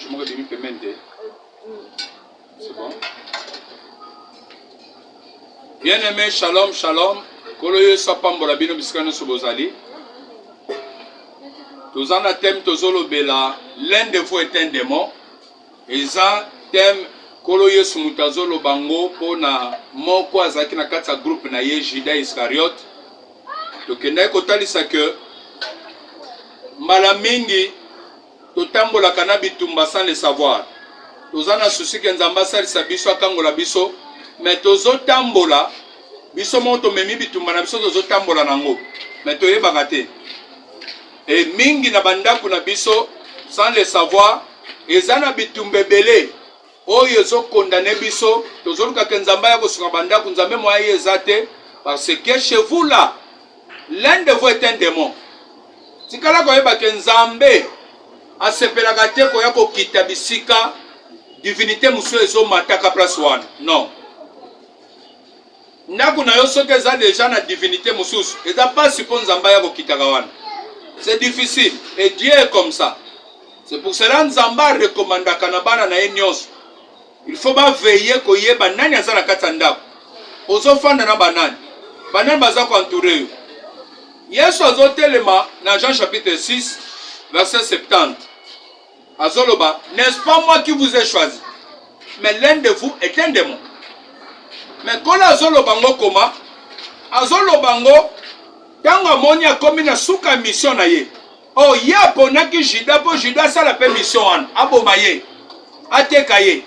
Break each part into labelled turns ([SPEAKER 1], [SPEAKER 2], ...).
[SPEAKER 1] moi demi pemente. C'est bon. Bien aimé, shalom, shalom. Koloye sapambola bino biskano sobozali. Tozana thème tozolo bela. L'un de vous est un démon. Et ça thème koloye sumutazolo bango pona moko azaki na kati ya groupe na ye Judas Iscariot. Tokenda kotalisa que mbala mingi totambola kana bitumba sans le savoir. Tozana souci que nzamba salisa biso akangola biso, mais tozo tambola biso moto memi bitumba na biso tozo tambola nango. Mais toyebaka te. Et mingi na bandako na biso sans le savoir, ezana bitumba belé. Oyo zo condamné biso, tozo luka ke nzamba ya kosuka bandako nzambe moye ezate parce que chez vous là, l'un de vous est un démon. Tikala koyeba ke nzambe asepelaka te koya kokita bisika divinité musu ezo mataka place wana. Non. Ndako na yo soki eza déjà na divinité mususu, eza pas suppose nzamba ya kokitaka wana. C'est difficile et Dieu est comme ça. C'est pour cela nzamba recommandaka na bana na ye nyonso. Il faut pas veiller koyeba nani aza na kati ya ndako. Ozofanda na banani. Banani baza ko entourer yo. Yesu azotelema na Jean chapitre 6 verset 70. Azoloba, n'est-ce pas moi qui vous ai choisi? Mais l'un de vous est un démon. Mais quand azolobango koma, azolobango tanga moni akomi na suka mission na ye. Oh ya ponaki Judas po Judas sala pe mission wana. Aboma ye. Ateka ye.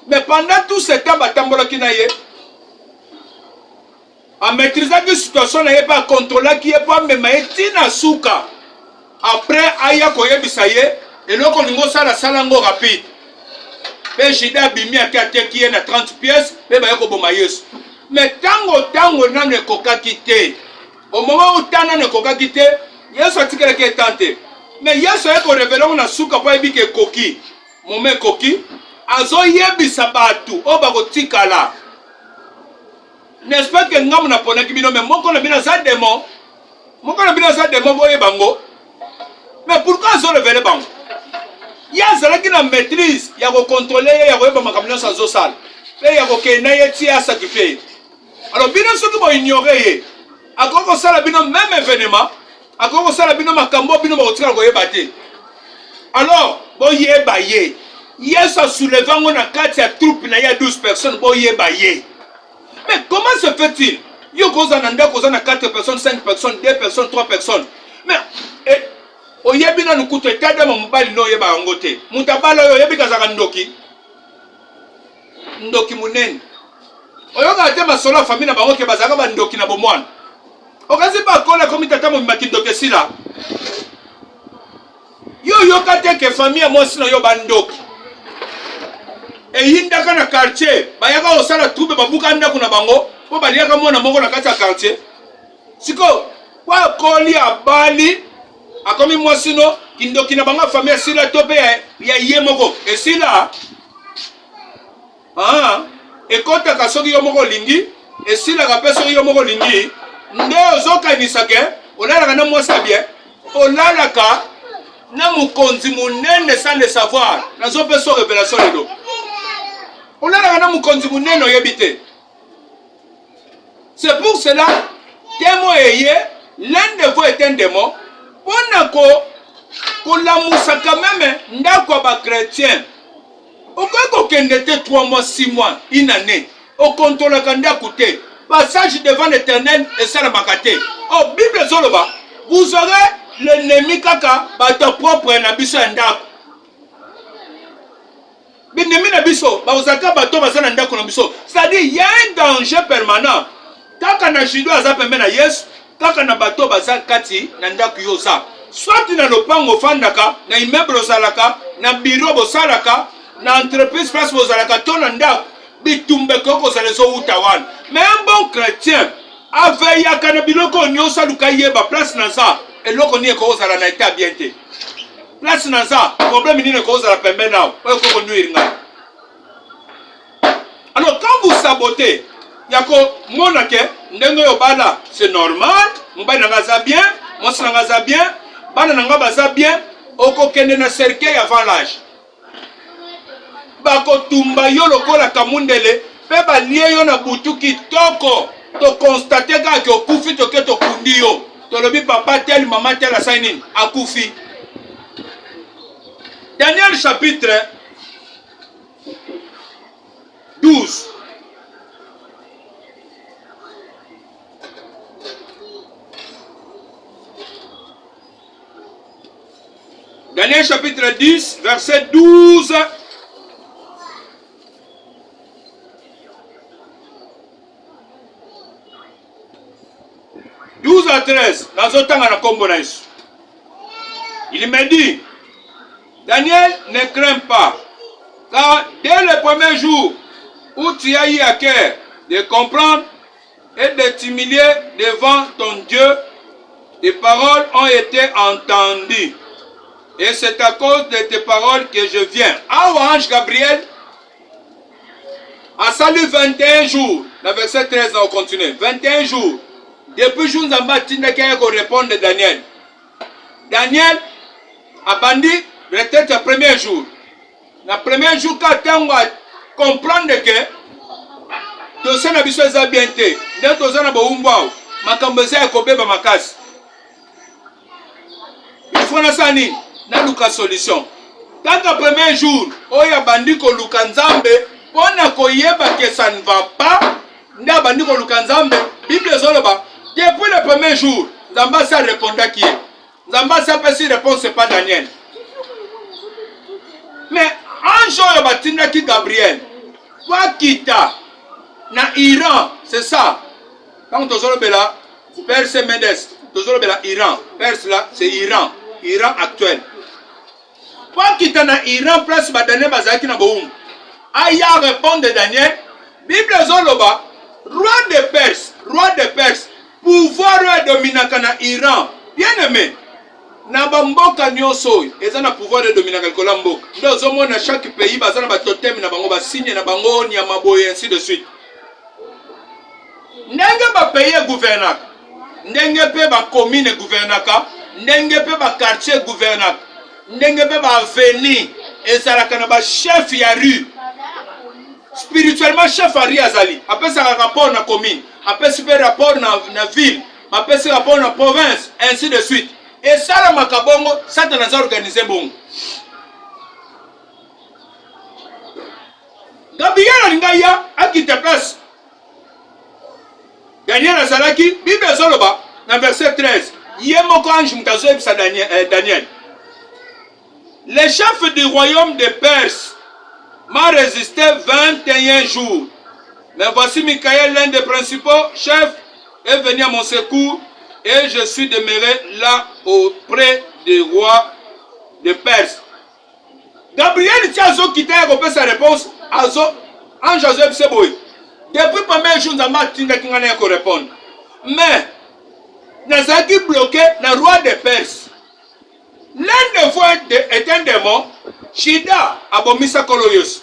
[SPEAKER 1] Mais pendant tout ce temps batambolaki na ye, a maîtriser la situation na ye pas contrôler qui est pas même tina suka. Après aya koyebisa ye et loko ningo sala salango rapide. Pe Judas bimi akate qui est na 30 pièces pe ba yako boma Yesu. Mais tango na ne kokaki te. Au moment où tana ne kokaki te, Yesu atikela ke tante. Mais Yesu yako révéler na suka pa ebike koki. Mome koki azo yebisa batu o ba kotikala. N'est-ce pas que nous na pona kibino mais moko na bina za démon. Moko na bina za démon boye bango. Mais pourquoi zo révéler bango? Ya zala ki na maîtrise, ya ko contrôler, ya ko yeba makamino sa zo sala. Pe ya ko kena ye ti asa ki fait. Alors bino soki bo ignorer ye. Akoko sala bino même événement, akoko sala bino makambo bino ba kotika ko yeba te. Alors bo yeba ye. Yesu soulevant on a 4 troupes na ya 12 personnes bo yeba ye. Mais comment se fait-il? Yo koza nanda koza na 4 personnes, 5 personnes, 2 personnes, 3 personnes. Mais oyebi na nukuto etade mobali no yeba ngote. Mutabala yo yebi kazaka ndoki. Ndoki munene. Oyoka te masolo famille na bango ke bazaka ba ndoki na bomwana. Okazi ba kola komi tata mo maki ndoki sila. Yo yoka te ke famille mo sino yo ba ndoki. Et yindaka na quartier bayaka osala troupe babuka ndako na bango po baliaka mwana moko na kati ya quartier siko kwa koli abali akomi mwasino kindoki na banga famille sila tope ya ye moko esila ekota kasoki yo moko lingi esila ka peso yo moko lingi nde ozokanisa ke olalaka na mwasa bien olalaka na mukonzi munene sans le savoir nazo peso révélation ledo. On a la mukonzi muneno yebite. C'est pour cela témoin eye l'un de vous est un démon. Ponako ko la musa quand même ndako ba chrétien. Okoko kendete 3 mois 6 mois une année. Au contrôle kanda koute. Passage devant l'Éternel et ça la makate. Oh Bible zoloba, vous aurez l'ennemi kaka bato propre na biso ndako. C'est-à-dire il y a un danger permanent. Kaka na shindo azapembe na Yesu, kaka na bato baza kati na ndaku yoza. Soit na lopango fandaka, na immeuble ozalaka, na bureau bosalaka, na entreprise place bozalaka to na ndaku bitumbe koko zalezo utawan. Mais un bon chrétien aveyaka na biloko nyosa luka yeba place na za eloko ni ko ozala na état bien te. Place na ça, problème ni ne cause la pembe now. Alors quand vous sabotez, yako monake ndengo yo bala, c'est normal, mobali nanga bien, monsi nanga bien, bana nanga baza bien, oko kende na cercueil avant l'âge. bakotumba yo lokola kamundele pe balie yo na butu kitoko to constate kaka okufi toke tokundi yo tolobi papa tel mama tel asali nini akufi. Daniel chapitre 12. Daniel chapitre 10, verset 12. À 13, il me dit, Daniel, ne crains pas, car dès le premier jour où tu as eu à cœur de comprendre et de t'humilier devant ton Dieu, tes paroles ont été entendues. Et c'est à cause de tes paroles que je viens. Ah, ange Gabriel, a salué 21 jours. Le verset 13, on continue. 21 jours. Depuis jour nous avons répondre de Daniel. Daniel a bandi peut-être le premier jour. Le premier jour, quand on va comprendre que dossier n'a besoin de bien été. Nous dossier n'a pas oumbao. Ma kambese a kobé ba makas. Il faut na sani na luka solution. Quand le premier jour, oya bandi ko luka nzambe, pona ko yeba que ça ne va pas. Nda bandi ko luka nzambe, Bible zoloba. Depuis le premier jour, Zambasa répondait à qui? Zambasa peut si répondre, c'est pas Daniel. Mais un jour, il y a qui Gabriel. Quoi quitter na Iran, c'est ça. Quand tu as là, Perse Médès, tu as là Iran. Perse là, c'est Iran. Iran actuel. Quoi quitter na Iran, place Daniel Bazaki na Boum. Aya répondre de Daniel. Bible Zoloba, roi de Perse, pouvoir dominer na Iran. Bien aimé. Na bamboka nyoso, eza na pouvoir de dominer na mboka. Ndo zomo na chaque pays bazana ba totem na bango ba signe na bango ni maboye ainsi de suite. Ndenge ba pays gouvernaka. Ndenge pe ba commune gouvernaka, ndenge pe ba quartier gouvernaka. Ndenge pe ba avenue ezalaka na ba chef ya rue. Spirituellement chef à Riazali, après ça rapport na commune, après ça rapport na ville, après ça rapport na province, ainsi de suite. Et ça la makabongo, ça te n'a organisé bon. Gabriel Alingaya a quitté place. Daniel Azalaki, Bible Zoloba, dans verset 13. Yemoko ange mkazo ebisa Daniel. Les chefs du royaume de Perse m'a résisté 21 jours. Mais voici Michael, l'un des principaux chefs, est venu à mon secours et je suis demeuré là auprès du roi de Perse. Gabriel Tiazo quitté a sa réponse. Ange Azeb Seboy. Depuis le premier jour, nous avons répondre. Mais, nous avons bloqué le roi de Perse. L'un des fois est un démon. Shida abomisa koloyos.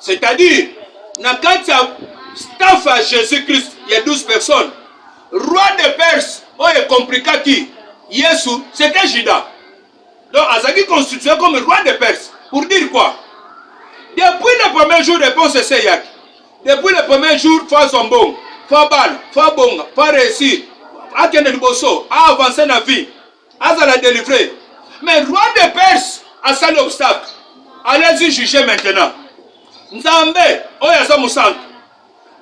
[SPEAKER 1] C'est-à-dire, quand il y a staff à Jésus-Christ, il y a 12 personnes. Roi de Perse, oh, il est compliqué qui? Yesu, c'était Shida. Donc, Azaki constitué comme roi de Perse. Pour dire quoi? Depuis le premier jour, réponse c'est Yak. Depuis le premier jour, il faut son bon, il faut balle, il faut bon, il faut réussir. Il faut avancer dans la vie. Il faut la délivrer. Mais roi de Perse a ça l'obstacle. Allez-y juger maintenant. Nzambe, oya musantu.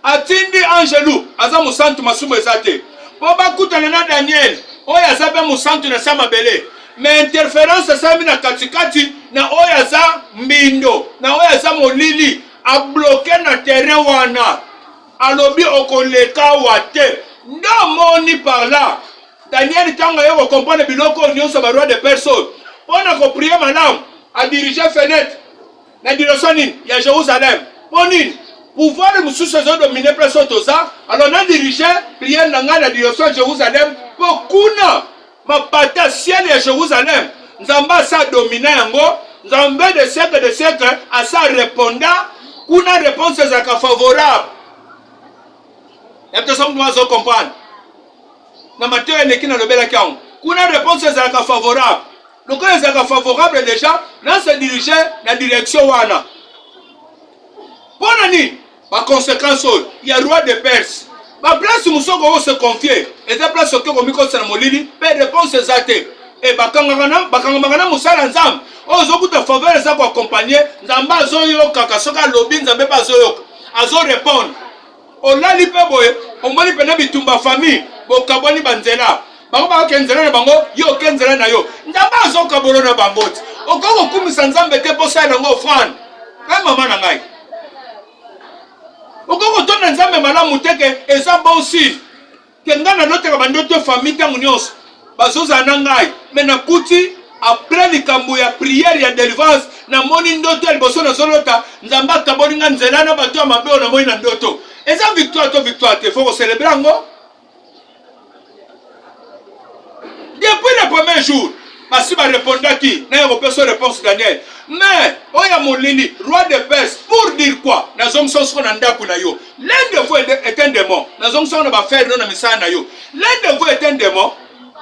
[SPEAKER 1] Atindi Angelou, aza musantu masumo ezate. Boba kutana na Daniel, oya zabe musantu na sama bele. Mais interférence sami na katikati na oya za mbindo, na oya za molili a bloqué na terrain wana. Alobi okoleka wate. Ndo moni par là. Daniel tanga yo comprendre biloko nyonso ba roi de personne. On a compris madame a diriger fenêtre na direction il y a Jérusalem. Ponine pouvoir le sous saison dominer personne tout ça. Alors on a dirigé prière na la direction Jérusalem pour kuna ma pata ciel et Jérusalem. Nzamba sa dominer yango, nzamba de siècle à ça répondant kuna réponse za favorable. Et que ça nous comprendre. Na Matthieu nekina lobela kiango. Kuna réponse za favorable. Donc ils sont favorables déjà dans se diriger la direction wana. Pour nani, par conséquence, il y a roi de Perse. Ma place où nous se confier, et la place où nous sommes molili, mais réponse est et bakangana musala nzam. Oh zoku de faveur ça pour accompagner, nzamba zoyo kakasoka lobby nzambe pas zoyo. Azo répondre. O lali pe boye, o moni pena bitumba famille, bo kaboni banzela. Bango ba kenzela na bango, yo kenzela na yo. Nzamba azo kabolo na bango. O koko kumisa nzambe te posa na ngo fan. Ka mama na ngai. O koko tona nzambe malamu teke eza bon signe. Kengana note ka bandoto famille tangu nyos. Bazoza na ngai, mais na kuti après likambo ya prière ya délivrance na moni ndoto liboso na solota nzamba kaboni nga nzela na bato mabe na moni na ndoto. Eza victoire to victoire te faut célébrer ngo. Depuis le premier jour, Basi va répondre qui n'a pas personne réponse Daniel. Mais oya molili roi de Perse pour dire quoi? Na zom son qu'on anda kuna yo. L'un de vous est un démon. Na zom son va faire non na misa na yo. L'un de vous est un démon.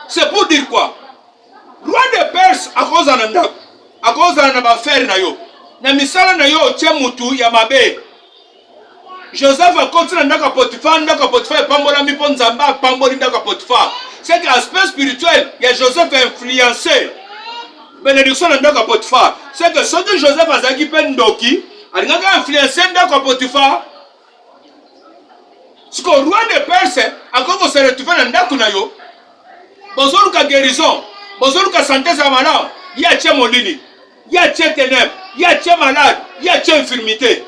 [SPEAKER 1] C'est pour dire quoi? Roi de Perse à cause d'anda. À cause d'anda va faire na yo. Na misala na yo tie mutu ya mabe. Joseph a continué ndaka Potiphar pambola mi ponzamba pamboli ndaka Potiphar. C'est que l'aspect spirituel, il y a Joseph influencé. Bénédiction ndaka Potiphar. C'est que ce que Joseph a zaki pendoki, il a influencé ndaka Potiphar. Ce que le roi de Perse a comment se retrouver dans ndaka na yo. Bonjour ka guérison, bonjour ka santé sa malade. Il y a tché molini, il y a tché ténèbres, il y a tché malade, il y a tché infirmité.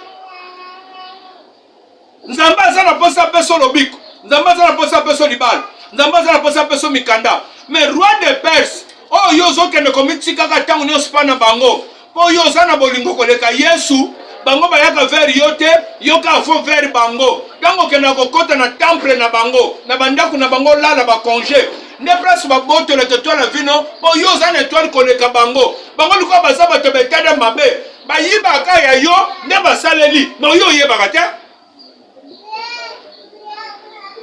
[SPEAKER 1] Nzamba za na posa peso lobiko, nzamba za na posa peso libal, nzamba za na posa peso mikanda. Mais roi de Perse, oh yo zo kende komiti kaka tangu nyos pa na bango. Po yo za na bolingo koleka Yesu, bango ba yaka vers yote, yo ka fo vers bango. Tango kende kokota na temple na bango, na bandaku na bango la ba congé. Ne place ba boto le toile la vino, po yo za na toile koleka bango. Bango liko baza ba tobetada mabe. Ba yiba ka ya yo, ne ba saleli, mo yo yeba kata.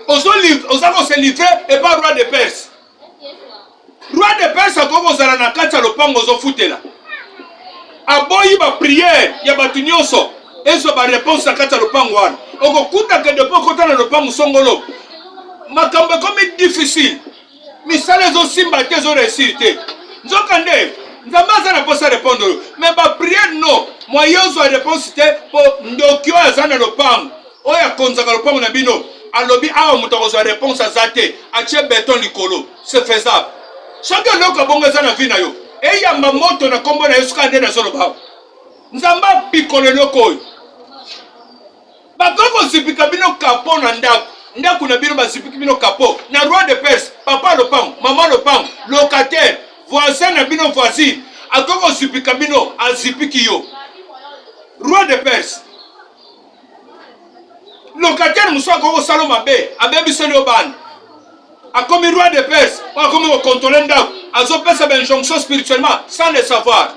[SPEAKER 1] Aux gens se livrer et pas roi de Perse. Roi de Perse a comme aux aranakata le pango aux foutela. Aboyi ba prière, ya batunyoso. Eso ba réponse à kata le pango wan. Oko kuta que de poko tana le pango songolo. Makambe comme difficile. Misale zo simba te zo réussite. Nzokande, nzamba za na posa répondre. Mais ba prière non. Moyen zo réponse te po ndokyo azana le pango. Oya konzaka le pango na bino. Alobi awa mutakozo réponse à zate ache béton likolo c'est faisable chaque loka bongo za na vie na yo e yamba moto na kombo na Yesu kande na solo ba nzamba pikolo loko bakoko zipika bino kapo na ndaku na bino bazipika bino kapo na roi de Perse papa le pam maman le pam locataire voisin na bino voisine akoko zipika bino azipiki yo roi de Perse. Locataire Moussa Koko Saloma B, a baby Seloban. A comme roi de Perse, ou a comme au contrôle d'Ak, a zopé sa injonction spirituellement, sans le savoir.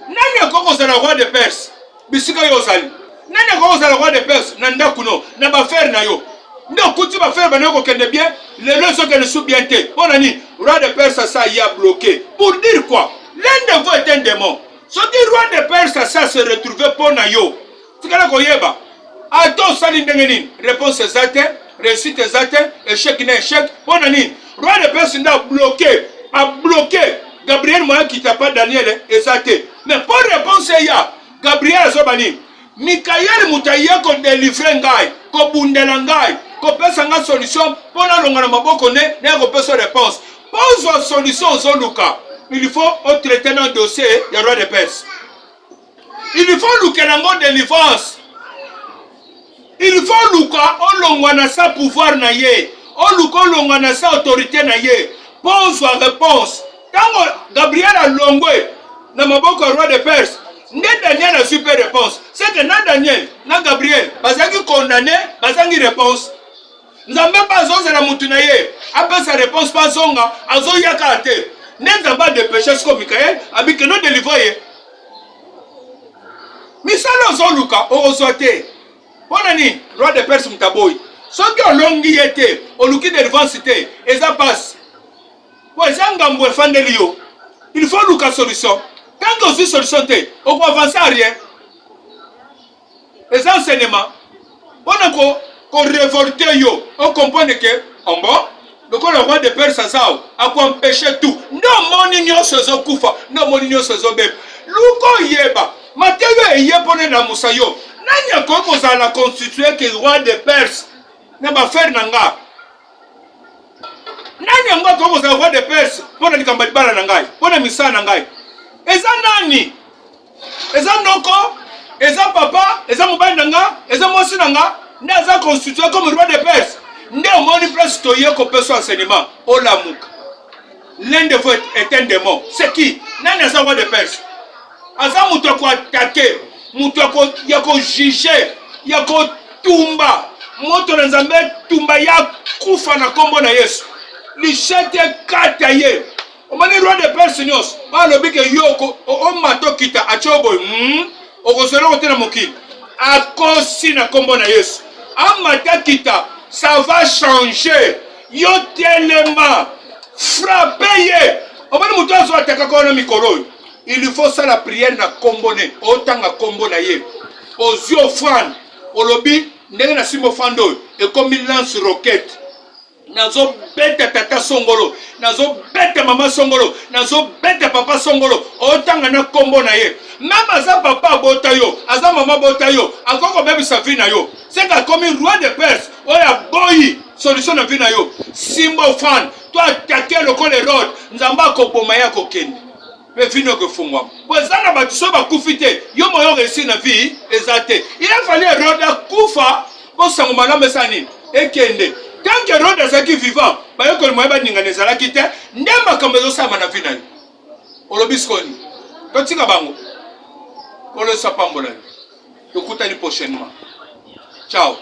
[SPEAKER 1] Nani a Koko c'est le roi de Perse, Bissika Yosali. Nani a Koko c'est le roi de Perse, Nanda Kuno, n'a pas faire Nayo. Non, quand tu vas faire Banako Kende bien, les leçons qu'elle sous bien té. Bon, Nani, roi de Perse, ça y a bloqué. Pour dire quoi? L'un de vous est un démon. Ce qui roi de Perse, ça se retrouver pour Nayo. C'est que là qu'on y est bas. Attends, saline dengenin. Réponse exacte, réussite exacte, échec n'est échec. Bon ani, roi de Perse n'a bloqué. Gabriel Moya qui t'a pas Daniel exact. Mais pour réponse il y a Gabriel Zobani. Mikaël Moutaïa ko délivrer ngai, ko bundela ngai, ko pesa nga solution pour la longa na maboko ne ko pesa réponse. Pose une solution aux Luka. Il faut traiter un dossier du roi de Perse. Il faut luka nango délivrance. Il faut luka olongwana sa pouvoir na ye. O luka olongwana sa autorité na ye. Pose la réponse. Quand Gabriel a longwe na maboko roi de Perse, ne Daniel a super réponse. C'est que na Daniel, na Gabriel, bazaki condamné, bazangi réponse. Nzambe pas zonza na mutu na ye. Après sa réponse pas zonga, azo yaka ate. Ne nzamba de péché comme Michael, abike no délivrer. Misalo zo luka o zote. Bonani, roi de Perse mtaboy. Soki olongi yete, oluki de délivrance te, eza passe. Po eza ngambo efandeli yo. Il faut luka solution. Tant que vous solution, on va avancer à rien. Les enseignements, on a révolté yo, on comprend que, en bon, donc le roi de Perse a empêché tout. Non, mon union se koufa, non, mon union se bébé. Luko yeba, Mathieu yebone na musayo. Nanya ko za la constituer que roi de Perse na ba faire nanga. Nanya ngo ko za roi de Perse pona likamba libala na ngai, pona misana na ngai. Eza nani? Eza noko, eza papa, eza mobali nanga, eza mosi nanga, na za constituer comme roi de Perse. Nde omoni place toye ko peso enseignement, olamuka. L'un de vous est un démon. C'est qui? Nani eza roi de Perse? Aza mutu ko attaquer, mutu ko yako juger, yako tumba. Moto na Nzambe tumba ya kufa na kombo na Yesu. Lichete kata ye. Omani roi de Perse nyos. Ba lobi ke yoko o mato kita achobo. Okoselo kote na mokili. Akosi na kombo na Yesu. Amata kita, ça va changer. Yo tellement frappé ye. Omani mutu azo ataka ko na mikolo. Il faut ça la prière na kombone. Otanga kombo na ye. Ozio fan. Olobi ndenge na simo fando. Et comme il lance roquette. Nazo bete tata songolo. Nazo bete mama songolo. Nazo bete papa songolo. Otanga na kombo na ye. Même aza papa bota yo. Aza mama bota yo. Encore même sa vie na yo. C'est comme un roi de Perse. Oya boyi. Solution na vie na yo. Simbo fan. Toi attaquer le col Hérode. Nzamba koboma ya kokende. Mais vino que fungwa. Wazana batuso bakufite. Yo moyo resi na vie ezate. Il a fallu Hérode kufa pour sangomana mesani ekende. Tant que Hérode azaki vivant, ba yo ko moyo ba ninga nezala kite, ndema kambezo sama na vie na yo. Olobiskoni. Totika bango. Kolo sapambola. Tokutani prochainement. Ciao.